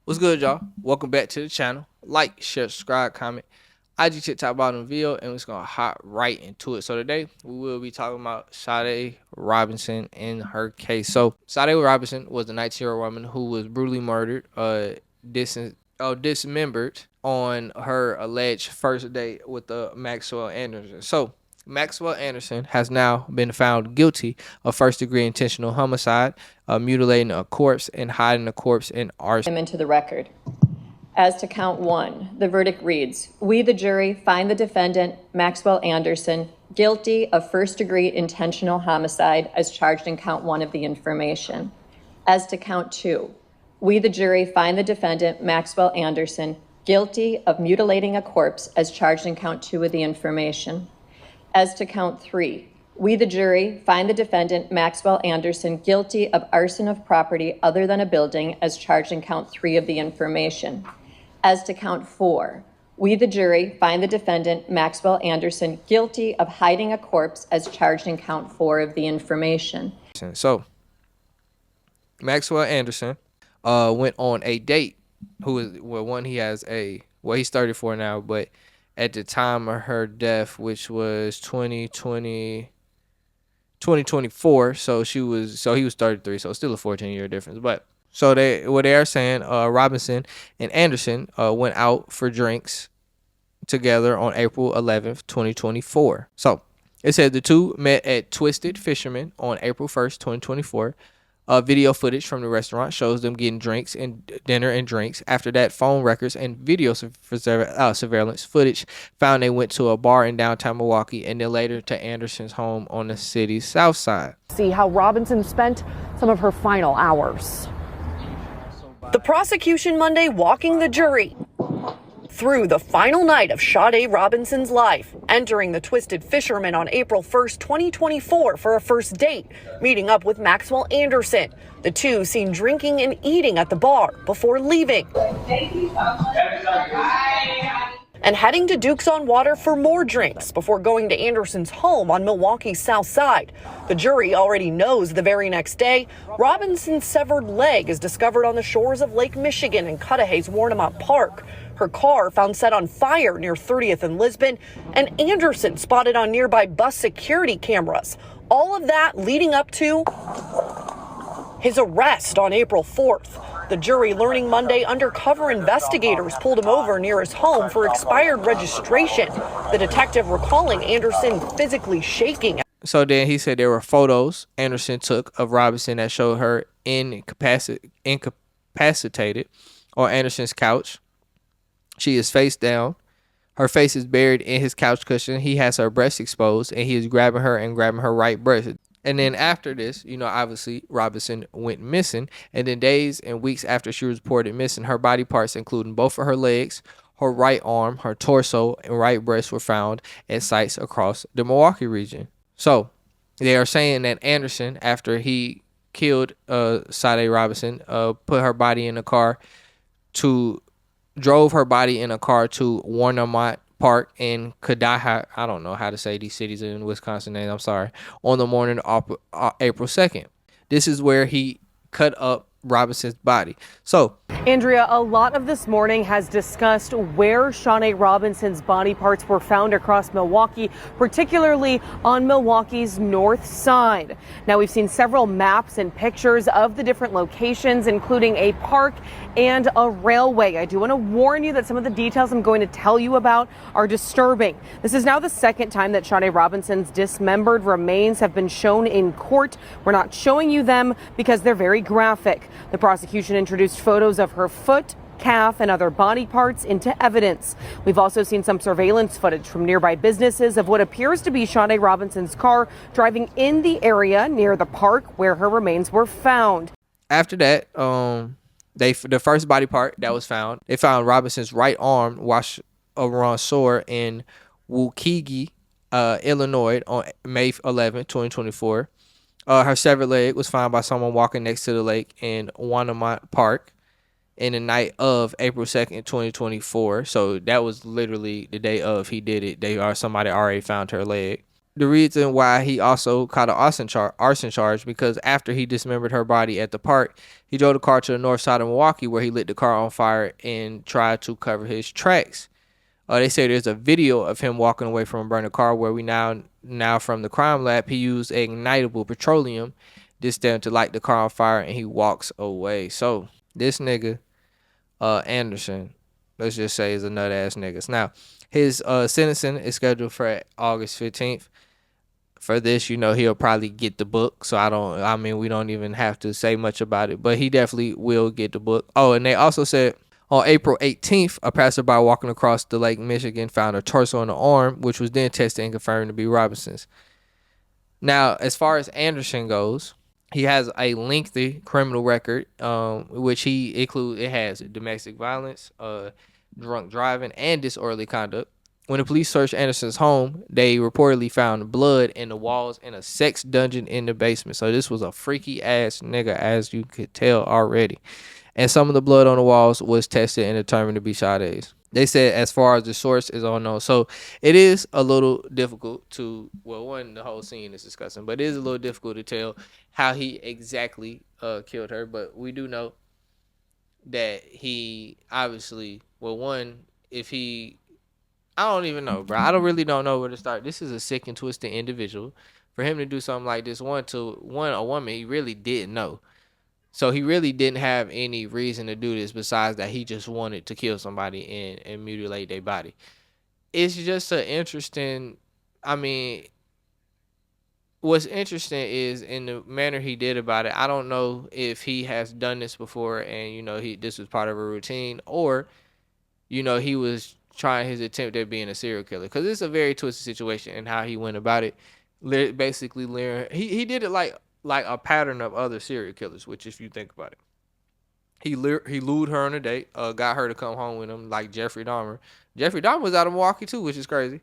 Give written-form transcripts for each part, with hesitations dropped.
What's good, y'all? Welcome back to the channel. Like, share, subscribe, comment. IG check top bottom video, and we're just gonna hop right into it. So today we will be talking about Sade Robinson and her case. So Sade Robinson was a 19-year-old woman who was brutally murdered, dismembered on her alleged first date with Maxwell Anderson. So Maxwell Anderson has now been found guilty of first-degree intentional homicide, mutilating a corpse and hiding the corpse in arson. Into the record. As to count one, the verdict reads, we, the jury, find the defendant, Maxwell Anderson, guilty of first-degree intentional homicide as charged in count one of the information. As to count two, we, the jury, find the defendant, Maxwell Anderson, guilty of mutilating a corpse as charged in count two of the information. As to count three, we, the jury, find the defendant, Maxwell Anderson, guilty of arson of property other than a building as charged in count three of the information. As to count four, we, the jury, find the defendant, Maxwell Anderson, guilty of hiding a corpse as charged in count four of the information. So, Maxwell Anderson went on a date. He's 34 now, but at the time of her death, which was 2024, so he was 33, so still a 14-year difference. But so they are saying Robinson and Anderson went out for drinks together on April 11th, 2024. So it said the two met at Twisted Fisherman on April 1st, 2024. Video footage from the restaurant shows them getting drinks and dinner and drinks. After that, phone records and video surveillance footage found they went to a bar in downtown Milwaukee and then later to Anderson's home on the city's south side. See how Robinson spent some of her final hours. The prosecution Monday walking the jury through the final night of Sade Robinson's life, entering the Twisted Fisherman on April 1st, 2024 for a first date, meeting up with Maxwell Anderson. The two seen drinking and eating at the bar before leaving and heading to Duke's on Water for more drinks before going to Anderson's home on Milwaukee's south side. The jury already knows the very next day, Robinson's severed leg is discovered on the shores of Lake Michigan in Cudahy's Warnemont Park. Her car found set on fire near 30th and Lisbon, and Anderson spotted on nearby bus security cameras. All of that leading up to his arrest on April 4th. The jury learning Monday undercover investigators pulled him over near his home for expired registration. The detective recalling Anderson physically shaking. So then he said there were photos Anderson took of Robinson that showed her incapacitated on Anderson's couch. She is face down. Her face is buried in his couch cushion. He has her breast exposed, and he is grabbing her right breast. And then after this, obviously Robinson went missing. And then days and weeks after she was reported missing, her body parts, including both of her legs, her right arm, her torso, and right breast, were found at sites across the Milwaukee region. So they are saying that Anderson, after he killed Sade Robinson, drove her body in a car to Warnemont Park in Cudahy. I don't know how to say these cities in Wisconsin names, I'm sorry. On the morning of April 2nd. This is where he cut up Robinson's body. So, Andrea, a lot of this morning has discussed where Sade Robinson's body parts were found across Milwaukee, particularly on Milwaukee's north side. Now, we've seen several maps and pictures of the different locations, including a park and a railway. I do want to warn you that some of the details I'm going to tell you about are disturbing. This is now the second time that Sade Robinson's dismembered remains have been shown in court. We're not showing you them because they're very graphic. The prosecution introduced photos of her foot, calf, and other body parts into evidence. We've also seen some surveillance footage from nearby businesses of what appears to be Sade Robinson's car driving in the area near the park where her remains were found. After that, the first body part that was found, they found Robinson's right arm washed around sore in Waukegan, Illinois on May 11, 2024. Her severed leg was found by someone walking next to the lake in Warnemont Park in the night of April 2nd, 2024. So that was literally the day of he did it. Somebody already found her leg. the reason why he also caught an arson charge because after he dismembered her body at the park, he drove the car to the north side of Milwaukee where he lit the car on fire and tried to cover his tracks. They say there's a video of him walking away from a burning car where we now from the crime lab, he used ignitable petroleum distilled to light the car on fire and he walks away. So this nigga, Anderson, let's just say is a nut ass niggas. Now, his sentencing is scheduled for August 15th. For this, he'll probably get the book. So we don't even have to say much about it, but he definitely will get the book. Oh, and they also said on April 18th, a passerby walking across the Lake Michigan found a torso on the arm, which was then tested and confirmed to be Robinson's. Now, as far as Anderson goes, he has a lengthy criminal record, which it has domestic violence, drunk driving, and disorderly conduct. When the police searched Anderson's home, they reportedly found blood in the walls and a sex dungeon in the basement. So this was a freaky ass nigga, as you could tell already. And some of the blood on the walls was tested and determined to be Sade's. They said as far as the source is unknown. So it is a little difficult to, the whole scene is disgusting, but it is a little difficult to tell how he exactly killed her. But we do know that he obviously, if he, I don't even know, bro. I don't know where to start. This is a sick and twisted individual. For him to do something like this, a woman he really didn't know. So he really didn't have any reason to do this besides that he just wanted to kill somebody and mutilate their body. It's just an interesting, what's interesting is in the manner he did about it. I don't know if he has done this before and, this was part of a routine or, he was trying his attempt at being a serial killer. Because it's a very twisted situation and how he went about it. Basically, he did it like a pattern of other serial killers, which if you think about it, he lured her on a date, got her to come home with him like Jeffrey Dahmer. Jeffrey Dahmer was out of Milwaukee too, which is crazy.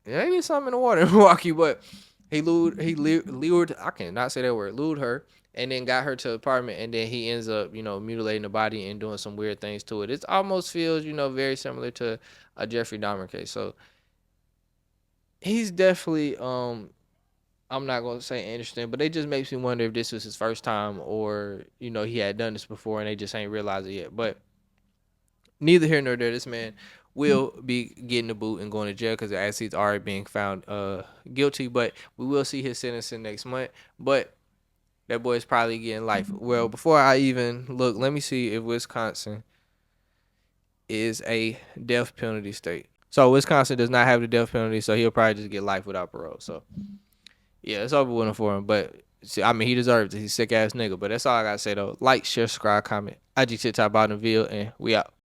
Maybe something in the water in Milwaukee, but he lured, I cannot say that word, lured her, and then got her to the apartment, and then he ends up, mutilating the body and doing some weird things to it. It almost feels, very similar to a Jeffrey Dahmer case. So he's definitely, I'm not going to say interesting, but it just makes me wonder if this was his first time or, he had done this before and they just ain't realized it yet. But neither here nor there, this man will be getting the boot and going to jail because as he's already being found guilty. But we will see his sentencing next month. But that boy is probably getting life. Well, before I even look, let me see if Wisconsin is a death penalty state. So Wisconsin does not have the death penalty, so he'll probably just get life without parole. So yeah, it's over with him for him. But he deserves it. He's a sick ass nigga. But that's all I gotta say though. Like, share, subscribe, comment. IG TikTok Bottomville, and we out.